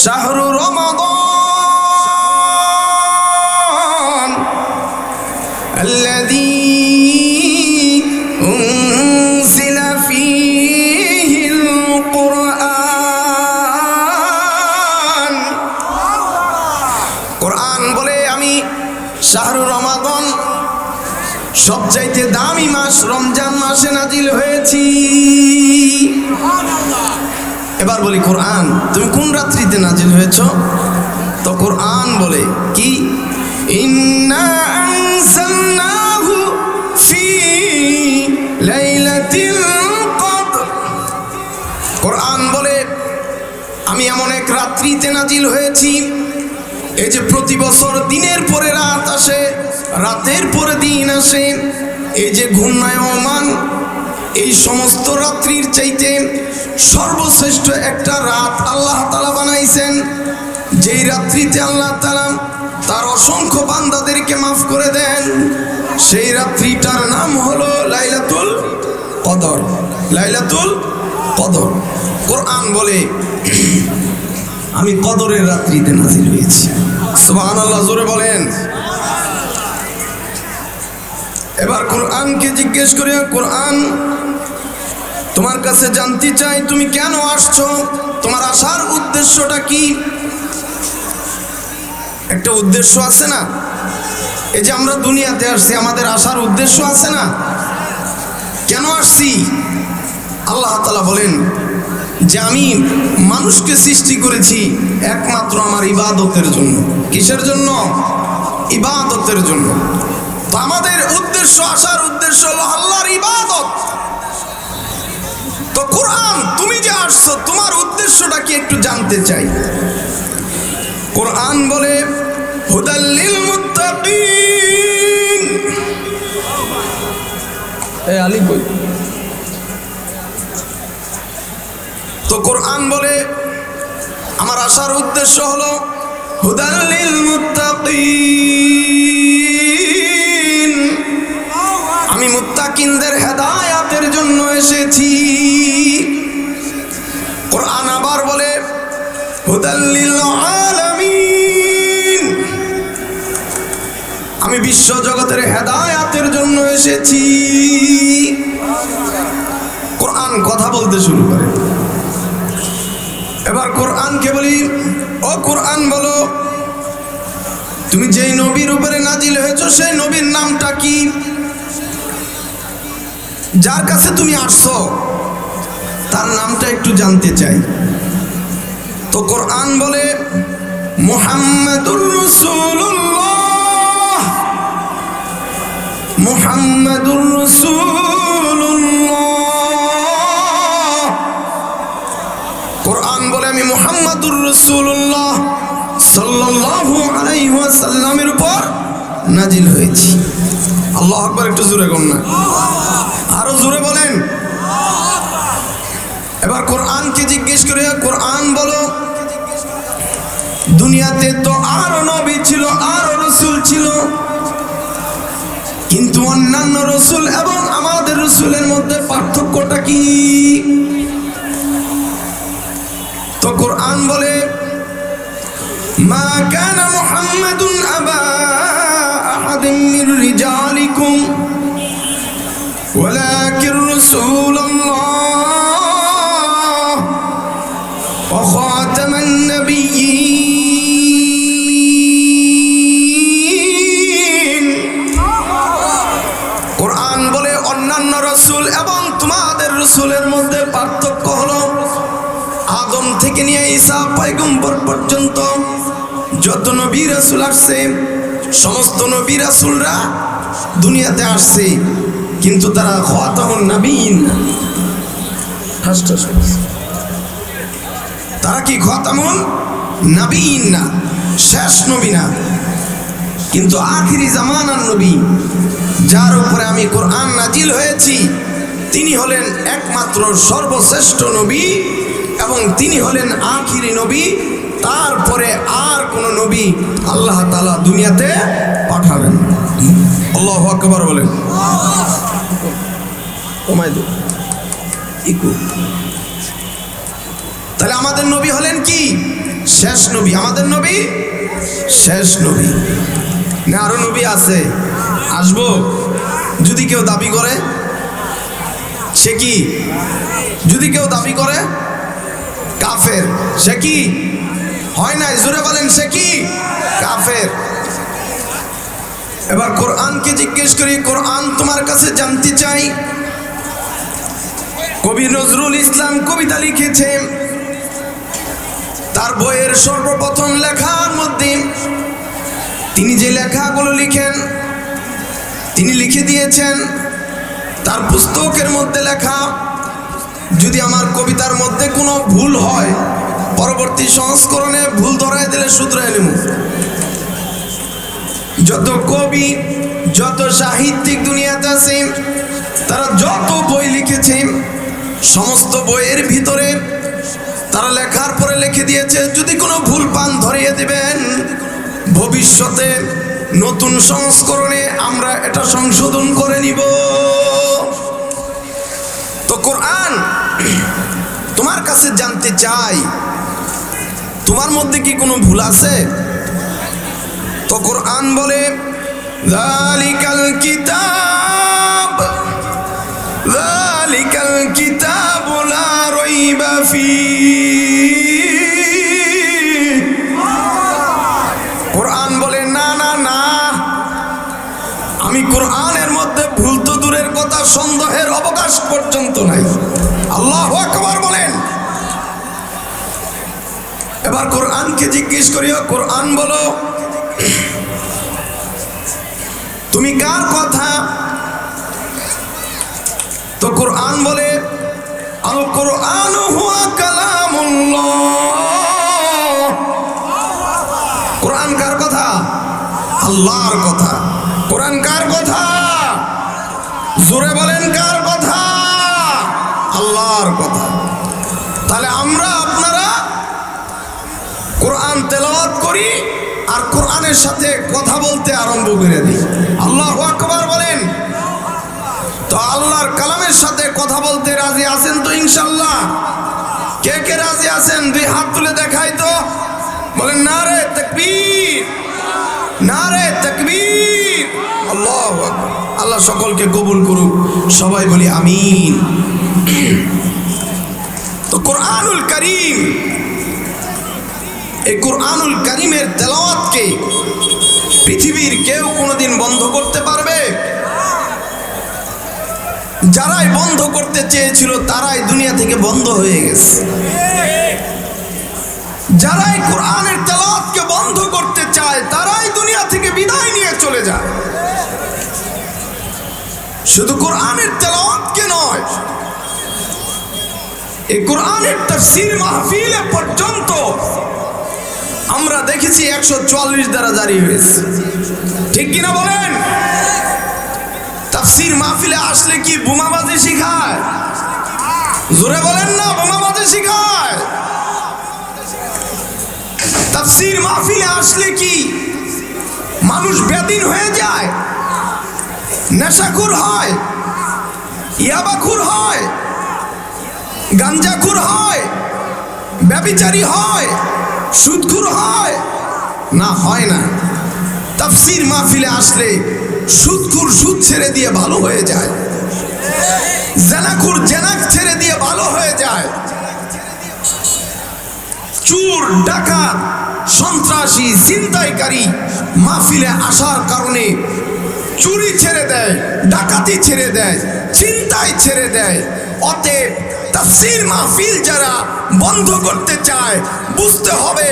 শাহরু রমাদান আল্লাযী উনজিলা ফীহিল কুরআন। কোরআন বলে আমি শাহরু রমাদান, সবচাইতে দামি মাস রমজান মাসে নাজিল হয়েছি। এবার বলি কোরআন তুমি কোন রাত্রিতে নাজিল হয়েছ? তো কোরআন বলে কি, ইন্না আনসালনাহু ফি লাইলাতিল কদর। কোরআন বলে আমি এমন এক রাত্রিতে নাজিল হয়েছি, এই যে প্রতি বছর দিনের পরে রাত আসে, রাতের পরে দিন আসে, এই যে ঘূর্ণায়মান এই সমস্ত রাত্রির চাইতে সর্বশ্রেষ্ঠ একটা রাত আল্লাহ তাআলা বানাইছেন, যেই রাত্রিতে আল্লাহ তাআলা তার অসংখ্য বান্দাদেরকে মাফ করে দেন। সেই রাত্রিটার নাম হলো লাইলাতুল কদর। লাইলাতুল কদর। কোরআন বলে আমি কদরের রাত্রিতে নাজিল হয়েছি। সুবহানাল্লাহ, জোরে বলেন। এবার কোরআনকে জিজ্ঞেস করে, কোরআন তোমার কাছে জানতে চাই তুমি কেন আসছো, তোমার আসার উদ্দেশ্যটা কি? একটা উদ্দেশ্য আছে না? এই যে আমরা দুনিয়াতে আসছি, আমাদের আসার উদ্দেশ্য আছে না? কেন আসছি? আল্লাহ তাআলা বলেন যে আমি মানুষকে সৃষ্টি করেছি একমাত্র আমার ইবাদতের জন্য। কিসের জন্য? ইবাদতের জন্য। তো আমাদের উদ্দেশ্য, আসার উদ্দেশ্য হলো আল্লাহর ইবাদত। তো কোরআন তুমি যে আসছো তোমার উদ্দেশ্যটা কি একটু জানতে চাই। কোরআন বলে হুদাল লিল মুত্তাকিন। এই আলী কই? তো কোরআন বলে আমার আসার উদ্দেশ্য হলো হুদাল লিল মুত্তাকিন, আমি মুত্তাকিনদের হেদায়েতের জন্য এসেছি। কোরআন আবার বলে হুদাল লিল আলামিন, আমি বিশ্ব জগতের হেদায়েতের জন্য এসেছি। কোরআন কথা বলতে শুরু করে। এবার কোরআনকে বলি, ও কোরআন বলো তুমি যেই নবীর উপরে নাজিল হয়েছো সেই নবীর নামটা কি? যার কাছে তুমি আসছো তার নামটা একটু জানতে চাই। তো কোরআন বলে মুহাম্মাদুর রাসূলুল্লাহ, মুহাম্মাদুর রাসূলুল্লাহ। কোরআন বলে আমি মুহাম্মাদুর রাসূলুল্লাহ সাল্লাল্লাহু আলাইহি ওয়াসাল্লামের উপর নাজিল হয়েছি। আল্লাহু আকবার, একটু জোরে বলুন না, আরো জোরে বলেন। এবার কোরআনকে জিজ্ঞেস করে, কোরআন বলো দুনিয়াতে তো আরো নবী ছিল, আরো রাসূল ছিল, কিন্তু অন্যান্য রাসূল এবং আমাদের রাসূলের মধ্যে পার্থক্যটা কি? তো কোরআন বলে মা কানা মুহাম্মাদুন আবা আহাদিন মির রিজালিকুম ওয়ালাকিন রাসূলুল্লাহ ওয়া খাতামান নাবিয়্যিন। কোরআন বলে অন্যান্য রাসূল এবং তোমাদের রাসূলের মধ্যে পার্থক্য হলো আদম থেকে নিয়ে ঈসা পয়গম্বর পর্যন্ত যত নবী রাসূল আসছে, সমস্ত নবী রাসূলরা দুনিয়াতে আসছে, কিন্তু তারা খাতামুন নবিয়্যিন, তারা কি খাতামুন নবিয়্যিন না, শেষ নবী না, কিন্তু আখিরি জামানার নবী যার উপরে আমি কোরআন নাজিল হয়েছি তিনি হলেন একমাত্র সর্বশ্রেষ্ঠ নবী এবং তিনি হলেন আখিরি নবী। তারপরে আর কোন নবী আল্লাহ তাআলা দুনিয়াতে পাঠাবেন। আল্লাহু আকবার বলেন। তাহলে আমাদের নবী হলেন কি? শেষ নবী, আমাদের নবী শেষ নবী না আরো নবী আছে আসবো? যদি কেউ দাবি করে সে কি? যদি কেউ দাবি করে কাফের। সে কি হয় নাই? জোরে বলেন সে কি? কাফের। এবার কোরআনকে জিজ্ঞেস করি, কোরআন তোমার কাছে জানতে চাই। কবি নজরুল ইসলাম কবিতা লিখেছে, তার বইয়ের সর্বপ্রথম লেখার মধ্যে তিনি যে লেখাগুলো লিখেন তিনি লিখে দিয়েছেন তার পুস্তকের মধ্যে লেখা। যদি আমার কবিতার মধ্যে কোনো ভুল হয় পরবর্তী সংস্করণে ভুল ধরায় দিলে শুধরায় নেব। যত কবি যত সাহিত্যিক দুনিয়াতে আছে তারা যত বই লিখেছে সমস্ত বইয়ের ভিতরে তারা লেখার পরে লিখে দিয়েছে যদি কোনো ভুল পান ধরিয়ে দিবেন, ভবিষ্যতে নতুন সংস্করণে আমরা এটা সংশোধন করে নিব। তো কোরআন তোমার কাছে জানতে চাই তোমার মধ্যে কি কোনো ভুল আছে? তো কোরআন বলে যালিকাল কিতাবু লা রাইবা ফীহি। কোরআন বলে না না না, আমি কোরআনের মধ্যে ভুল তো দূরের কথা সন্দেহের অবকাশ পর্যন্ত নাই। আল্লাহু আকবার বলেন। এবার কোরআনকে জিজ্ঞেস করিও, কোরআন বলো তুমি কার কথা? তো কোরআন বলে আল কোরআন হুয়া কালামুল্লাহ। কোরআন কার কথা? আল্লাহর কথা। কোরআন কার কথা? জোরে বলেন কার কথা? আল্লাহর কথা। তাহলে আমরা আপনারা কোরআন তেলাওয়াত করি আর কোরআনের সাথে কথা বলতে আরম্ভ করে দিই। আল্লাহু আকবার বলেন। তো আল্লাহর কালামের সাথে কথা বলতে রাজি আছেন তো ইনশাআল্লাহ? কে কে রাজি আছেন দুই হাত তুলে দেখাই তো, বলেন নারে তাকবীর, নারে তাকবীর। আল্লাহু আকবার। আল্লাহ সকলকে কবুল করুক, সবাই বলি আমিন। তো কোরআনুল কারীম, এই কোরআনুল কারীমের তেলাওয়াতকে পৃথিবীর কেউ কোনোদিন বন্ধ করতে পারবে? যারাই বন্ধ করতে চেয়েছিল তারাই দুনিয়া থেকে বন্ধ হয়ে গেছে। যারাই কোরআনের তেলাওয়াতকে বন্ধ করতে চায় তারাই দুনিয়া থেকে বিদায় নিয়ে চলে যায়। শুধু কোরআনের তেলাওয়াতকে নয়, এই কোরআনের তাফসীর মাহফিলে পর্যন্ত আমরা দেখেছি 144 দ্বারা জারি হয়েছে। ঠিক কিনা বলেন? তাফসীর মাহফিলে আসলে কি বোমাবাজি শিখায়? জোরে বলেন না, বোমাবাজি শিখায়? তাফসীর মাহফিলে আসলে কি মানুষ বেদিন হয়ে যায়, নেশাখোর হয়, ইয়াবাখোর হয়, গাঞ্জাখোর হয়, ব্যভিচারী হয়, সুদখোর হয়? না, হয় না। তাফসীর মাহফিলে আসলে সুদখোর সুদ ছেড়ে দিয়ে ভালো হয়ে যায়, জেনাখোর জেনা ছেড়ে দিয়ে ভালো হয়ে যায়, চোর ডাকাত সন্ত্রাসী ছিনতাইকারী মাহফিলে আসার কারণে চুরি ছেড়ে দেয়, ডাকাতি ছেড়ে দেয়, ছিনতাই ছেড়ে দেয়। অতএব তাফসীর মাহফিল যারা বন্ধ করতে চায় বুঝতে হবে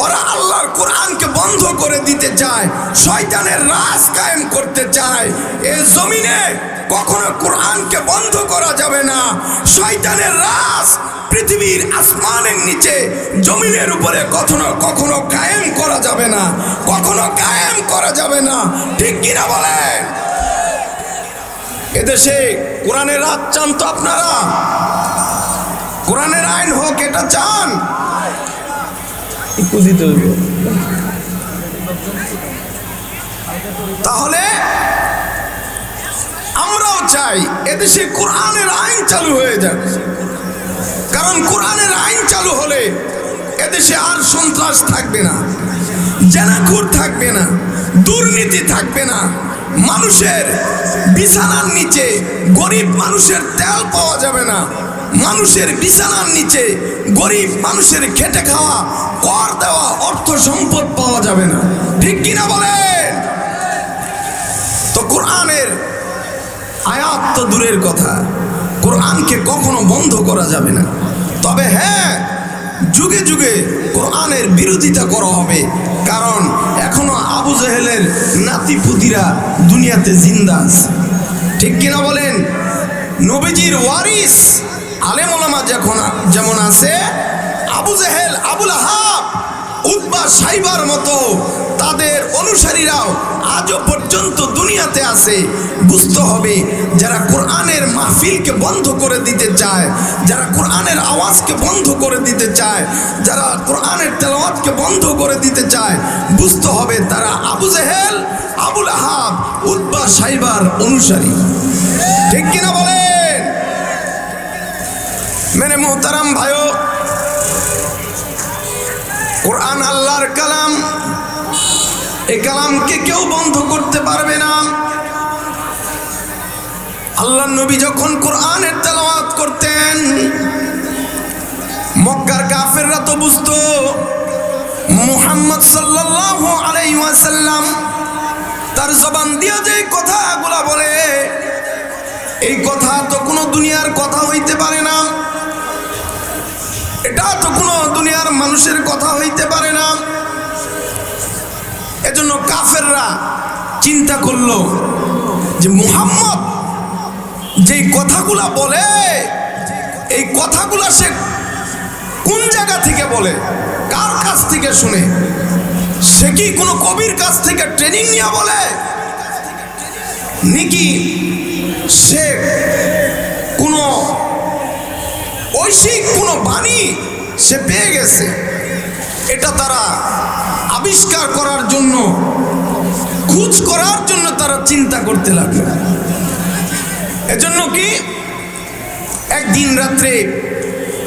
ওরা আল্লাহর কোরআনকে বন্ধ করে দিতে চায়, শয়তানের রাজ কায়েম করতে চায়। এই জমিনে কখনো কোরআনকে বন্ধ করা যাবে না। শয়তানের রাজ পৃথিবীর আসমানের নিচে জমিনের উপরে কখনো কখনো কায়েম করা যাবে না, কখনো কায়েম করা যাবে না। ঠিক কিনা বলেন? এদেশে কোরআনের রাজ চান তো আপনারা? কোরআনের আইন হোক এটা চান? তাহলে আমরাও চাই এদেশে কোরআনের আইন চালু হয়ে যাক, কারণ কোরআনের আইন চালু হলে এদেশে আর সন্ত্রাস থাকবে না, জেনাখুর থাকবে না, দুর্নীতি থাকবে না, মানুষের বিছানার নিচে গরিব মানুষের তেল পাওয়া যাবে না, মানুষের বিছানার নিচে গরিব মানুষের খেটে খাওয়া, কর দেওয়া অর্থ সম্পদ পাওয়া যাবে না। ঠিক কিনা বলেন? তো কোরআনের আয়াত তো দূরের কথা, কোরআনকে কখনো বন্ধ করা যাবে না। তবে হ্যাঁ, যুগে যুগে কোরআনের বিরোধিতা করা হবে, কারণ এখনো আবু জেহেলের নাতিপুতিরা দুনিয়াতে জিন্দা আছে। ঠিক কিনা বলেন? নবীজির ওয়ারিস আলেম ওলামা যেমন আছে, আবু জেহেল, আবুল আহাব, উতবা, সাইবার মতো তাদের অনুসারীরাও আজও পর্যন্ত দুনিয়াতে আছে। বুঝতে হবে, যারা কোরআনের মাহফিলকে বন্ধ করে দিতে চায়, যারা কোরআনের আওয়াজকে বন্ধ করে দিতে চায়, যারা কোরআনের তেলাওয়াতকে বন্ধ করে দিতে চায়, বুঝতে হবে তারা আবু জেহেল, আবুল আহাব, উতবা, সাইবার অনুসারী। ঠিক কিনা বলেন? মেরে মোহতারাম ভাইও, কোরআন আল্লাহর কালাম, এই কালামকে কেউ বন্ধ করতে পারবে না। আল্লাহর নবী যখন কোরআনের তেলাওয়াত করতেন, মক্কার কাফেররা তো বুঝতো মুহাম্মদ সাল্লাল্লাহু আলাইহি ওয়াসাল্লাম তার জবান দিয়ে যে কথাগুলো বলে, এই কথা তো কোনো দুনিয়ার কথা হইতে পারে না, এটা তো কোনো দুনিয়ার মানুষের কথা হইতে পারে না। এজন্য কাফেররা চিন্তা করলো যে মুহাম্মদ যেই কথাগুলা বলে, এই কথাগুলা সে কোন জায়গা থেকে বলে, কার কাছ থেকে শুনে? সে কি কোনো কবির কাছ থেকে ট্রেনিং নিয়ে বলে, নাকি সে কোনো ঐশিক কোনো বাণী সে পেয়ে গেছে? এটা তারা আবিষ্কার করার জন্য, খোঁজ করার জন্য তারা চিন্তা করতে লাগলো। এজন্য কি একদিন রাত্রে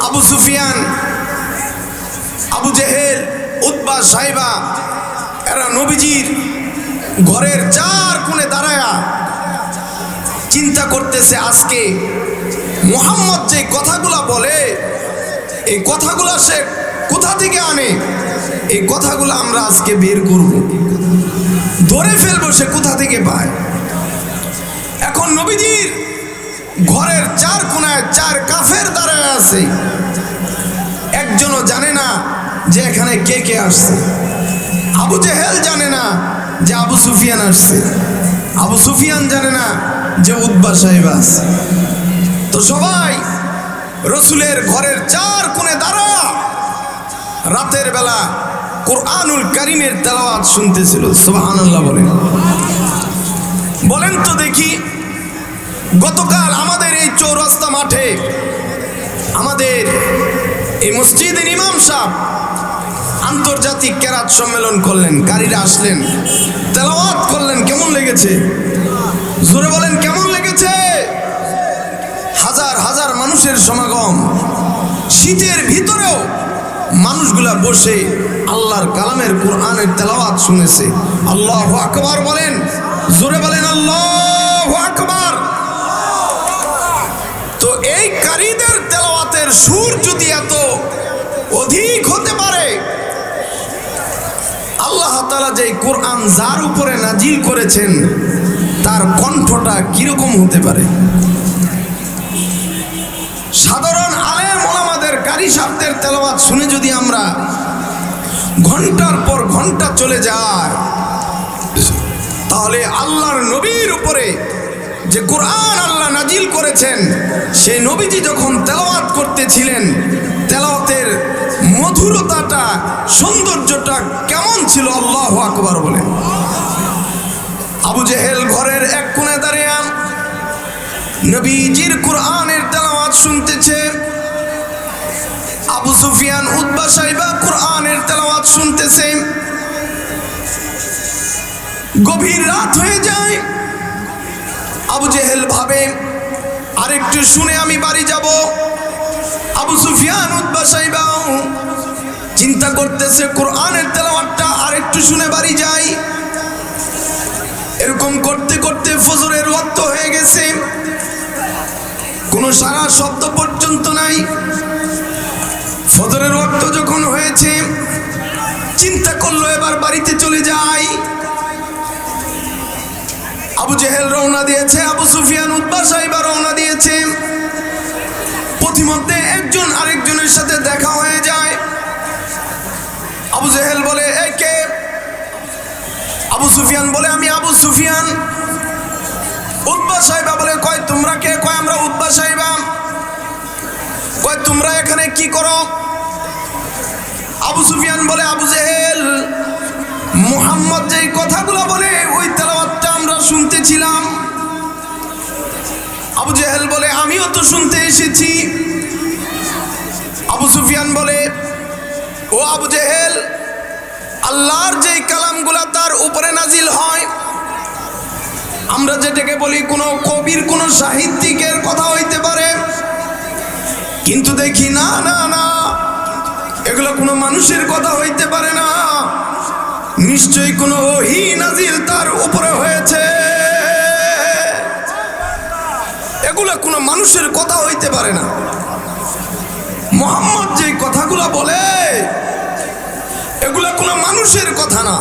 আবু সুফিয়ান, আবু জেহেল, উতবা, সাইবা এরা নবীজির ঘরের চার কোণে দাঁড়ায়া চিন্তা করতেছে, আজকে মুহাম্মদ যে কথাগুলা বলে, এই কথাগুলা সে কোথা থেকে আনে? এই কথাগুলো আমরা আজকে বের করব, ধরে ফেলবো সে কোথা থেকে পায়। এখন নবীজির ঘরের চার কোণায় চার কাফের দাঁড়ায় আছে, একজনও জানে না যে এখানে কে কে আসছে। আবু জেহেল জানে না যে আবু সুফিয়ান আসছে, আবু সুফিয়ান জানে না যে উতবা সাহেব আছে। তো সবাই রসুলের ঘরের চার কোণে দাঁড়া রাতের বেলা কোরআনুল কারীমের তেলাওয়াত শুনতেছিল। সুবহানাল্লাহ বলেন। বলেন তো দেখি, গতকাল আমাদের এই চৌরাস্তা মাঠে আমাদের এই মসজিদের ইমাম সাহেব আন্তর্জাতিক কেরাত সম্মেলন করলেন, কারীরা আসলেন, তেলাওয়াত করলেন। কেমন লেগেছে? জোরে বলেন, কেমন লেগেছে? হাজার হাজার মানুষের সমাগম, শীতের ভিতরেও মানুষগুলা বসে আল্লাহর কালামের কোরআনের তেলাওয়াত শুনেছে। আল্লাহু আকবার বলেন, জোরে বলেন আল্লাহু আকবার। তো এই কারীদের তেলাওয়াতের সুর যদি এত অধিক হতে পারে, আল্লাহ তাআলা যে কোরআন যার উপরে নাজিল করেছেন তার কণ্ঠটা কিরকম হতে পারে? সাধারণ আলেম ওলামাদের কারি সাহেবদের তেলাওয়াত শুনে যদি আমরা ঘন্টার পর ঘন্টা চলে যায়, তাহলে আল্লাহর নবীর উপরে যে কোরআন আল্লাহ নাজিল করেছেন, সেই নবীজি যখন তেলাওয়াত করতেছিলেন, তেলাওয়াতের মধুরতাটা, সৌন্দর্যটা কেমন ছিল? আল্লাহু আকবার বলেন। আবু জেহেল ঘরের এক কোণে দাঁড়িয়ে নবীজির কোরআনের তেলাওয়াত শুনতেছে, আবু সুফিয়ান, উতবা, সাইবা কোরআনের তেলাওয়াত শুনতেছে। গভীর রাত হয়ে যায়, আবু জেহেল ভাবে আরেকটু শুনে আমি বাড়ি যাব। আবু সুফিয়ান, উতবা, সাইবা চিন্তা করতেছে কোরআনের তেলাওয়াতটা আরেকটু শুনে বাড়ি যাই। এরকম করতে করতে ফজরের ওয়াক্ত হয়ে গেছে, কোনো সারা শব্দ পর্যন্ত নাই। ফজরের ওয়াক্ত যখন হয়েছে চিন্তা করলো এবার বাড়িতে চলে যাই। আবু জেহেল রওনা দিয়েছে, আবু সুফিয়ান উতবা সাইবা রওনা দিয়েছে। পথিমধ্যে একজন আরেকজনের সাথে দেখা হয়ে যায়। আবু জেহেল বলে এ কে? আবু সুফিয়ান বলে আমি আবু সুফিয়ান। উতবা সাইবা বলে কয় তোমরা কে? কয় আমরা উতবা সাইবা। কয় তোমরা এখানে কি করো? আবু সুফিয়ান বলে আবু জেহেল, মুহাম্মদ যেই কথাগুলো বলে ওই তেলাওয়াতটা আমরা শুনতেছিলাম। আবু জেহেল বলে আমিও তো শুনতে এসেছি। আবু সুফিয়ান বলে ও আবু জেহেল, আল্লাহর যেই কালামগুলা তার উপরে নাজিল হয়, আমরা যেটাকে বলি কোনো কবির কোনো সাহিত্যিকের কথা হইতে পারে, কিন্তু দেখি না না না, এগুলো কোনো মানুষের কথা হইতে পারে না, নিশ্চয়ই কোনো ওহী নাজিল তার উপরে হয়েছে। এগুলো কোনো মানুষের কথা হইতে পারে না। মুহাম্মদ যে কথাগুলো বলে এগুলো কোনো মানুষের কথা না।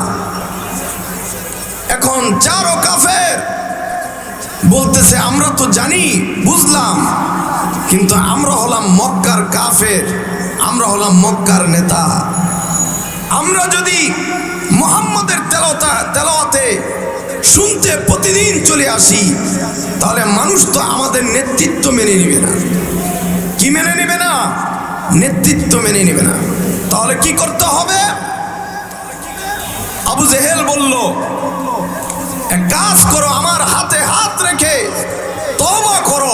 এখন চারো কাফের বলতেছে আমরা তো জানি বুঝলাম, কিন্তু আমরা হলাম মক্কার কাফের, আমরা হলাম মক্কার নেতা। আমরা যদি মুহাম্মদের তেলাওয়াতে শুনতে প্রতিদিন চলে আসি, তাহলে মানুষ তো আমাদের নেতৃত্ব মেনে নেবে না। কি মেনে নেবে না? নেতৃত্ব মেনে নেবে না। তাহলে কি করতে হবে? আবু জেহেল বলল এক কাজ করো, আমার হাতে হাত রেখে তওবা করো,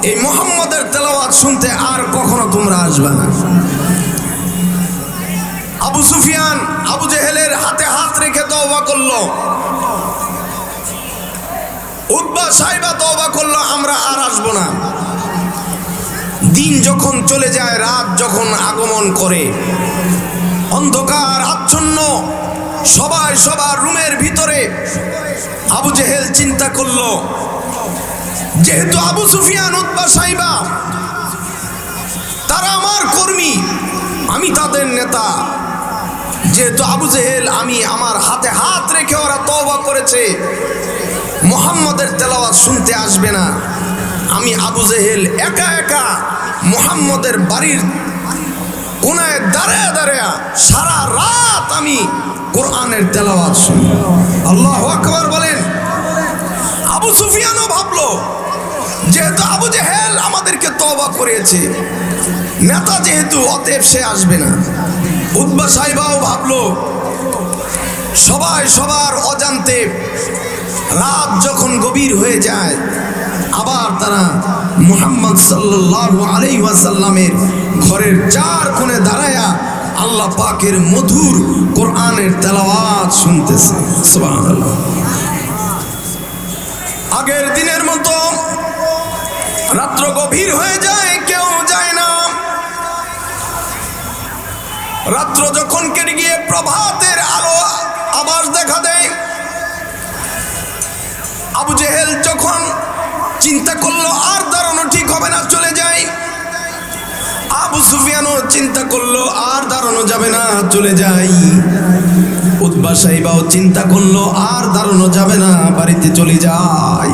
এই মুহাম্মদের তেলাওয়াত শুনতে আর কখনো তোমরা আসবে না। আবু সুফিয়ান আবু জেহেলের হাতে হাত রেখে তওবা করলো, উতবা সাইবা তওবা করলো, আমরা আর আসবো না। দিন যখন চলে যায়, রাত যখন আগমন করে, অন্ধকার আচ্ছন্ন, সবাই সবার রুমের ভিতরে, আবু জেহেল চিন্তা করলো যেহেতু আবু সুফিয়ান উতবা সাইবা তারা আমার কর্মী, আমি তাদের নেতা, যেহেতু আবু জেহেল আমি আমার হাতে হাত রেখে ওরা তওবা করেছে, মুহাম্মদের তেলাওয়াত শুনতে আসবে না, আমি আবু জেহেল একা একা মুহাম্মদের বাড়ির কোনায় দাঁড়ায় দাঁড়ায় সারা রাত আমি কোরআনের তেলাওয়াত শুনি। আল্লাহু আকবার বলেন। আবু সুফিয়ানও ভাবলো যেহেতু আবু জেহেল আমাদেরকে তওবা করিয়েছে, নেতা যেহেতু, অতএব সে আসবে না। উতবা সাইবাও ভাবলো, সবাই সবার অজান্তে রাত যখন গভীর হয়ে যায়, আবার তারা মুহাম্মদ সাল্লাল্লাহু আলাইহি ওয়াসাল্লামের ঘরের চার কোণে দাঁড়ায়া আল্লাহ পাকের মধুর কোরআনের তেলাওয়াত শুনতেছে। সুবহানাল্লাহ। আগের দিনের মতো রাত্র গভীর হয়ে যায়, কেউ যায় না। রাত্র যখন কেটে গিয়ে প্রভাতের আলো আবার দেখা দেয়, আবু জেহেল যখন চিন্তা করলো আর দাঁড়ানো ঠিক হবে না, চলে যায়। আবু সুফিয়ানও চিন্তা করলো আর দাঁড়ানো যাবে না, চলে যাই। উতবা সাইবাও চিন্তা করলো আর দাঁড়ানো যাবে না, বাড়িতে চলে যায়।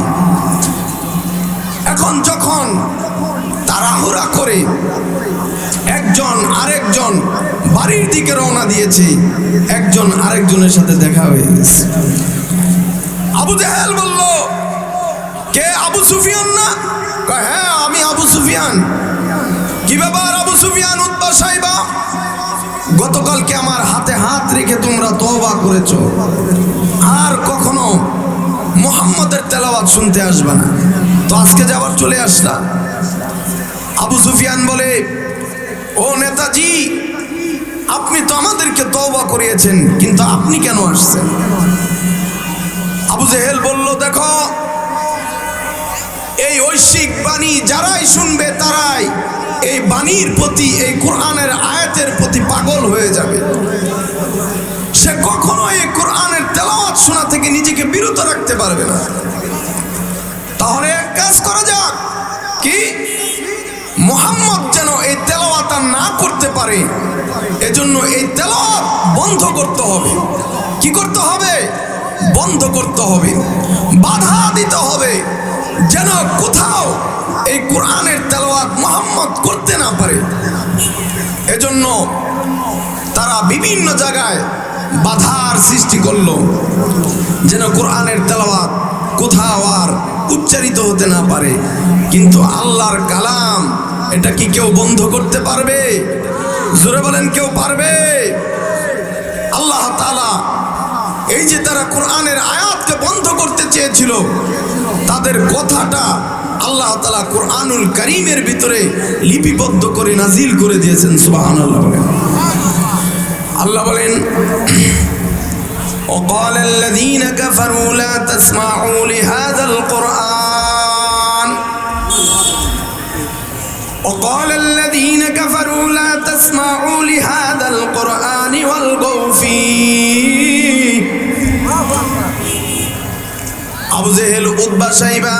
এখন যখন তাড়াহুড়া করে একজন আরেকজন বাড়ির দিকে রওনা দিয়েছে, একজন আরেকজনের সাথে দেখা হয়ে গেছে। আবু জেহেল বলল কে? আবু সুফিয়ান না? হ্যাঁ আমি আবু সুফিয়ান। কি ব্যাপার আবু সুফিয়ান? উতবা সাইবা, গতকালকে আমার হাতে হাত রেখে তোমরা তওবা করেছো, আর কখনো মুহাম্মদের তেলাওয়াত শুনতে আসবে না, তো আজকে যাবার চলে আসলা। আবু সুফিয়ান বলে ও নেতাজি, আপনি তো আমাদেরকে তওবা করিয়েছেন, কিন্তু আপনি কেন আসছেন? আবু জেহেল বলল দেখো, এই ঐশী এই বাণী যারাই শুনবে তারাই এই বাণীর প্রতি, এই কোরআনের আয়াতের প্রতি পাগল হয়ে যাবে। সে কখনো এই কোরআনের তেলাওয়াত শোনা থেকে নিজেকে বিরত রাখতে পারবে না। তাহলে এক কাজ করা যাক, কি মুহাম্মদ যেন এই তেলাওয়াত না করতে পারে, এজন্য এই তেলাওয়াত বন্ধ করতে হবে। কি করতে হবে? বন্ধ করতে হবে, বাধা দিতে হবে, যেন কোথাও এই কোরআনের তেলাওয়াত মুহাম্মদ করতে না পারে। এজন্য তারা বিভিন্ন জায়গায় বাধার সৃষ্টি করলো, যেন কোরআনের তেলাওয়াত কোথাও আর উচ্চারিত হতে না পারে। কিন্তু আল্লাহর কালাম, এটা কি কেউ বন্ধ করতে পারবে? জোরে বলেন, কেউ পারবে? আল্লাহ তাআলা এই যে তারা কোরআনের আয়াতকে বন্ধ করতে চেয়েছিল, তাদের কথাটা আল্লাহ তাআলা কোরআনুল কারীমের ভিতরে লিপিবদ্ধ করে নাজিল করে দিয়েছেন। সুবহানাল্লাহ। আল্লাহ বলেন, وقال الذين كفروا لا تسمعوا لهذا القرآن وقال الذين كفروا لا تسمعوا لهذا القرآن والغوا فيه। আবু জেহেল, উতবা, শাইবা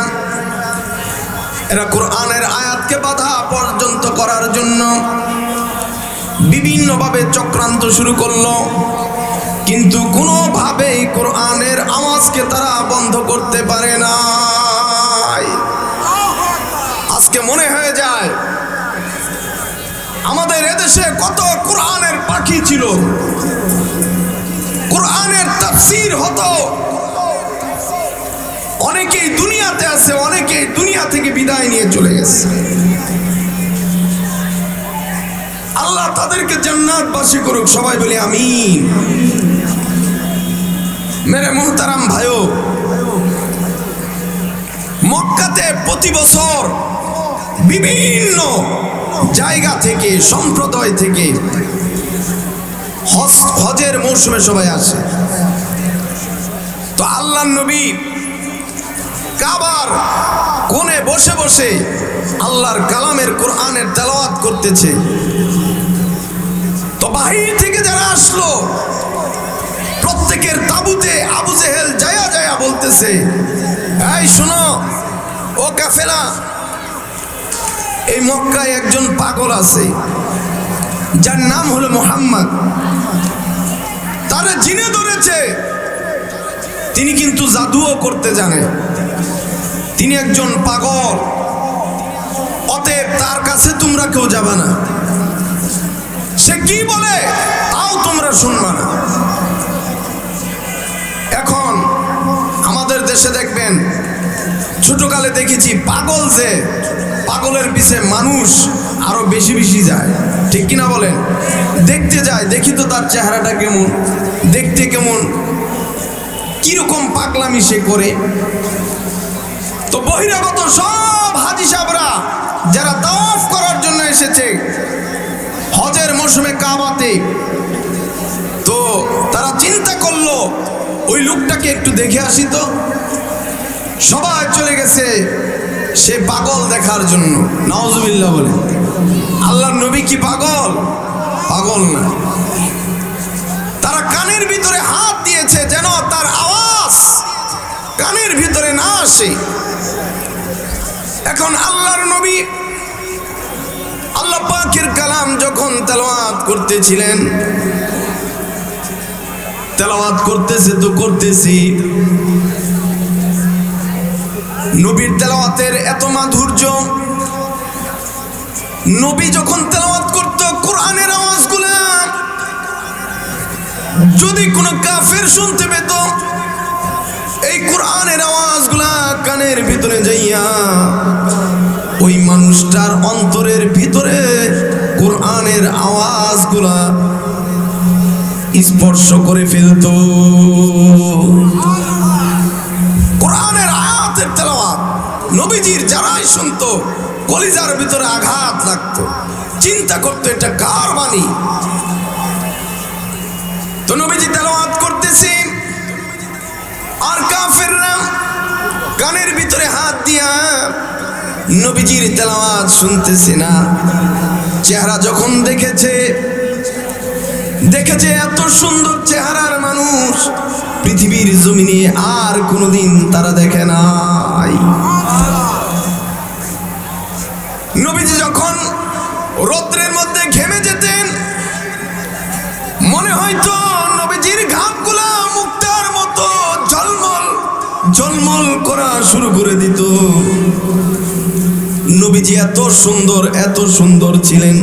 এরা কোরআনের আয়াতকে বাধা পর্যন্ত করার জন্য বিভিন্নভাবে চক্রান্ত শুরু করলো, কিন্তু কোনোভাবেই কোরআনের আওয়াজকে তারা বন্ধ করতে পারে না। আজকে মনে হয়ে যায় আমাদের এদেশে কত কোরআনের পাখি ছিল, কোরআনের তাফসীর হতো, অনেকেই দুনিয়াতে আছে, অনেকেই দুনিয়া থেকে বিদায় নিয়ে চলে গেছে। আল্লাহ তাদেরকে জান্নাতবাসী করুক, সবাই বলি আমিন। মেরে মুহতারাম ভাইও, মক্কাতে প্রতি বছর বিভিন্ন জায়গা থেকে, সম্প্রদায় থেকে হজের মৌসুমে সবাই আসে। তো আল্লাহর নবী কাবার কোণে বসে বসে আল্লাহর কালামের কোরআনের তেলাওয়াত করতেছে। তো বাহির থেকে যারা আসলো, প্রত্যেকের তাবুতে আবু জেহেল যায়া যায়া বলতেছে, এই শোনো ও কাফেলা, এই মক্কায় একজন পাগল আছে যার নাম হলো মুহাম্মদ, তারে জিনে ধরেছে, তিনি কিন্তু জাদুও করতে জানে, তিনি একজন পাগল, অতএব তার কাছে তোমরা কেউ যাবে না, সে কি বলে তাও তোমরা শুনবা না। এখন আমাদের দেশে দেখবেন, ছোটকালে দেখেছি পাগল, যে পাগলের পিছে মানুষ আরো বেশি বেশি যায়, ঠিক কিনা বলেন? দেখতে যায়, দেখি তো তার চেহারাটা কেমন, দেখতে কেমন, কিরকম পাগলামি সে করে। তো বহিরাগত সব হাজি সাহেবরা যারা তাওয়াফ করার জন্য এসেছে হজের মৌসুমে কাবাতে, তো তারা চিন্তা করলো ওই লোকটাকে একটু দেখে আসি। তো সবাই চলে গেছে সে পাগল দেখার জন্য। নাউজুবিল্লাহ বলে। আল্লাহর নবী কি পাগল? পাগল না। তারা কানের ভিতরে হাত দিয়েছে যেন তার আওয়াজ কানের ভিতরে না আসে। এখন আল্লাহর নবী আল্লাহ পাকের কালাম যখন তেলাওয়াত করতেছিলেন, তেলাওয়াত করতেছে তো করতেছি, নবীর তেলাওয়াতের এত মাধুর্য, নবী যখন তেলাওয়াত করত কোরআনের আওয়াজগুলা যদি কোনো কাফের শুনতে পেত, এই কোরআনের আওয়াজগুলা কানের ভিতরে যাইয়া ওই মানুষটার অন্তরের ভিতরে কোরআনের আওয়াজগুলা স্পর্শ করে ফেলত। কোরআনের আয়াতের তেলাওয়াত নবীজির যারাই শুনতো কলিজার ভিতরে আঘাত লাগতো, চিন্তা করতো এটা কার বাণী। তো নবীজি তেলাওয়াত করতেছি আর কাফেররা কানের ভিতরে হাত দিয়া নবীজির তেলাওয়াত শুনতেছে না। চেহারা যখন দেখেছে এত সুন্দর চেহারার মানুষ পৃথিবীর জমিনে আর কোনোদিন তারা দেখে নাই। নবীজি যখন রৌদ্রের মধ্যে ঘেমে যেতেন, মনে হয়তো নবীজির ঘামগুলা মুক্তার মতো ঝলমল করা শুরু করে দিত। নবীজি এত সুন্দর ছিলেন।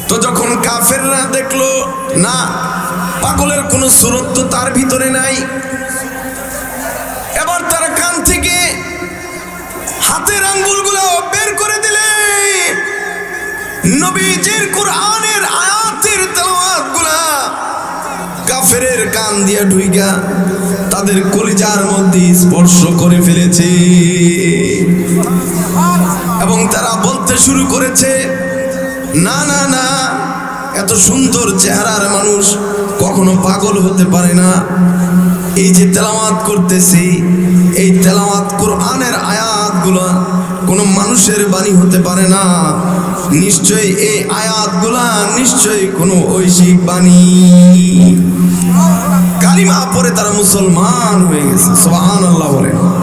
তো যখন কাফেররা দেখলো না, পাগলের কোনো সুরত তো তার ভিতরে নাই, এবার তার কান থেকে হাতের আঙ্গুলগুলো বের করে দিলে নবীজির কোরআনের আয়াতের তেলাওয়াতগুলা কাফেরের কান দিয়ে ঢুইকা তাদের কলিজার মধ্যে স্পর্শ করে ফেলেছে। এবং তারা বলতে শুরু করেছে, না না না, এত সুন্দর চেহারার মানুষ কখনো পাগল হতে পারে না। এই যে তেলাওয়াত করতেছি, এই তেলাওয়াত কোরআনের আয়াতগুলো কোনো মানুষের বাণী হতে পারে না। নিশ্চয়ই এই আয়াতগুলা নিশ্চয়ই কোনো ঐশিক বাণী। কালিমা পড়ে তারা মুসলমান হয়ে গেছে। সুবহানাল্লাহ বলেন।